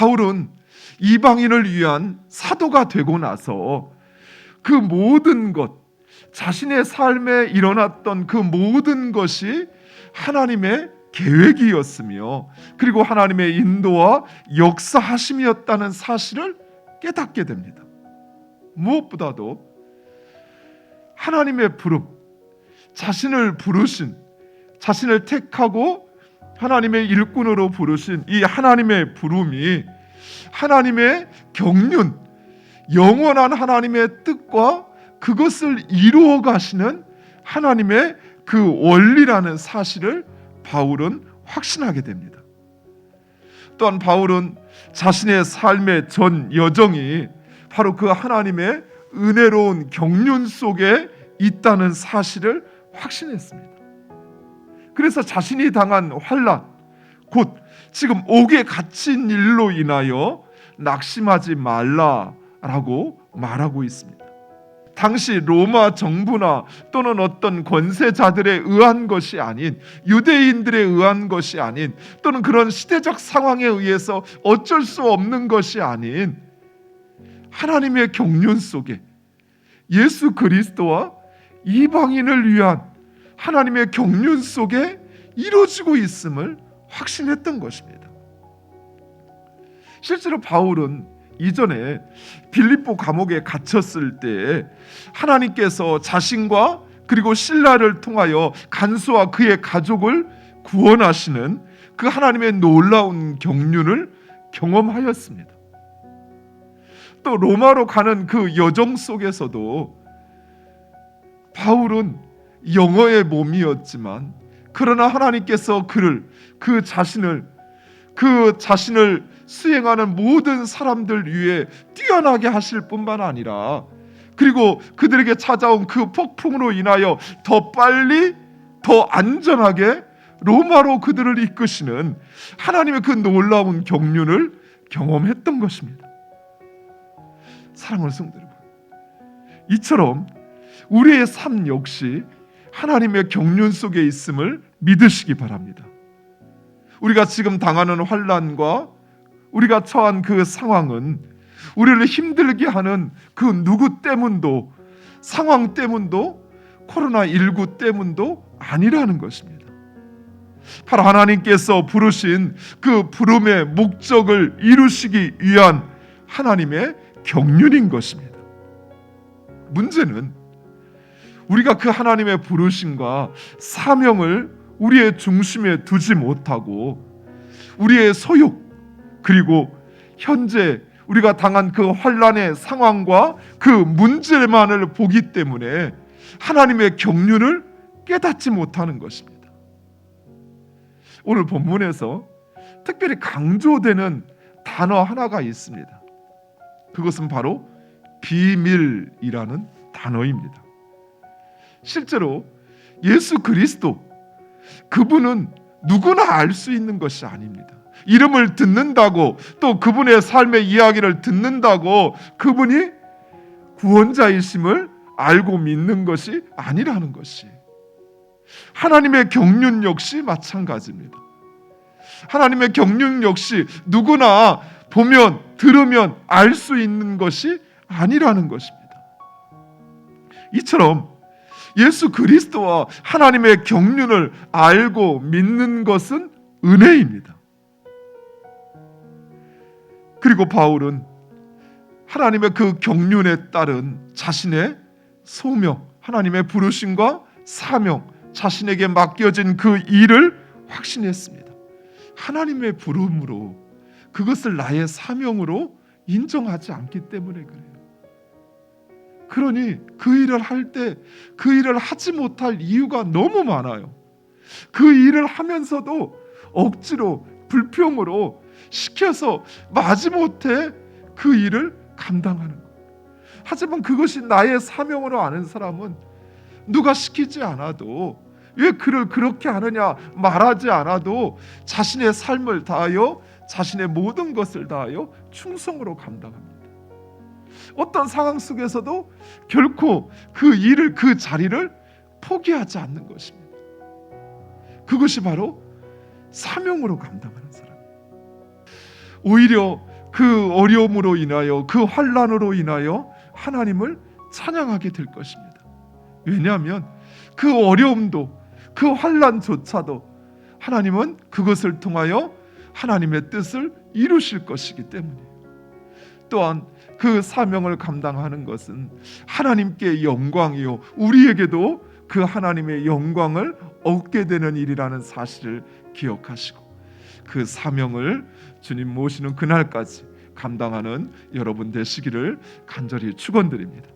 바울은 이방인을 위한 사도가 되고 나서 그 모든 것, 자신의 삶에 일어났던 그 모든 것이 하나님의 계획이었으며 그리고 하나님의 인도와 역사하심이었다는 사실을 깨닫게 됩니다. 무엇보다도 하나님의 부름, 자신을 부르신, 자신을 택하고 하나님의 일꾼으로 부르신 이 하나님의 부름이 하나님의 경륜, 영원한 하나님의 뜻과 그것을 이루어 가시는 하나님의 그 원리라는 사실을 바울은 확신하게 됩니다. 또한 바울은 자신의 삶의 전 여정이 바로 그 하나님의 은혜로운 경륜 속에 있다는 사실을 확신했습니다. 그래서 자신이 당한 환난, 곧 지금 옥에 갇힌 일로 인하여 낙심하지 말라라고 말하고 있습니다. 당시 로마 정부나 또는 어떤 권세자들에 의한 것이 아닌, 유대인들에 의한 것이 아닌, 또는 그런 시대적 상황에 의해서 어쩔 수 없는 것이 아닌 하나님의 경륜 속에 예수 그리스도와 이방인을 위한 하나님의 경륜 속에 이루어지고 있음을 확신했던 것입니다. 실제로 바울은 이전에 빌립보 감옥에 갇혔을 때 하나님께서 자신과 그리고 실라를 통하여 간수와 그의 가족을 구원하시는 그 하나님의 놀라운 경륜을 경험하였습니다. 또 로마로 가는 그 여정 속에서도 바울은 영어의 몸이었지만 그러나 하나님께서 그 자신을 수행하는 모든 사람들 위해 뛰어나게 하실 뿐만 아니라 그리고 그들에게 찾아온 그 폭풍으로 인하여 더 빨리 더 안전하게 로마로 그들을 이끄시는 하나님의 그 놀라운 경륜을 경험했던 것입니다. 사랑하는 성도 여러분, 이처럼 우리의 삶 역시 하나님의 경륜 속에 있음을 믿으시기 바랍니다. 우리가 지금 당하는 환난과 우리가 처한 그 상황은 우리를 힘들게 하는 그 누구 때문도, 상황 때문도, 코로나19 때문도 아니라는 것입니다. 바로 하나님께서 부르신 그 부름의 목적을 이루시기 위한 하나님의 경륜인 것입니다. 문제는 우리가 그 하나님의 부르심과 사명을 우리의 중심에 두지 못하고 우리의 소욕, 그리고 현재 우리가 당한 그 환난의 상황과 그 문제만을 보기 때문에 하나님의 경륜을 깨닫지 못하는 것입니다. 오늘 본문에서 특별히 강조되는 단어 하나가 있습니다. 그것은 바로 비밀이라는 단어입니다. 실제로 예수 그리스도, 그분은 누구나 알 수 있는 것이 아닙니다. 이름을 듣는다고, 또 그분의 삶의 이야기를 듣는다고 그분이 구원자이심을 알고 믿는 것이 아니라는 것이, 하나님의 경륜 역시 마찬가지입니다. 하나님의 경륜 역시 누구나 보면 들으면 알 수 있는 것이 아니라는 것입니다. 이처럼 예수 그리스도와 하나님의 경륜을 알고 믿는 것은 은혜입니다. 그리고 바울은 하나님의 그 경륜에 따른 자신의 소명, 하나님의 부르심과 사명, 자신에게 맡겨진 그 일을 확신했습니다. 하나님의 부름으로, 그것을 나의 사명으로 인정하지 않기 때문에 그래요. 그러니 그 일을 할 때 그 일을 하지 못할 이유가 너무 많아요. 그 일을 하면서도 억지로, 불평으로 시켜서 마지못해 그 일을 감당하는 것. 하지만 그것이 나의 사명으로 아는 사람은 누가 시키지 않아도, 왜 그를 그렇게 하느냐 말하지 않아도 자신의 삶을 다하여, 자신의 모든 것을 다하여 충성으로 감당합니다. 어떤 상황 속에서도 결코 그 일을, 그 자리를 포기하지 않는 것입니다. 그것이 바로 사명으로 감당하는 사람. 오히려 그 어려움으로 인하여, 그 환난으로 인하여 하나님을 찬양하게 될 것입니다. 왜냐하면 그 어려움도, 그 환난조차도 하나님은 그것을 통하여 하나님의 뜻을 이루실 것이기 때문이에요. 또한 그 사명을 감당하는 것은 하나님께 영광이요, 우리에게도 그 하나님의 영광을 얻게 되는 일이라는 사실을 기억하시고, 그 사명을 주님 모시는 그날까지 감당하는 여러분 되시기를 간절히 축원드립니다.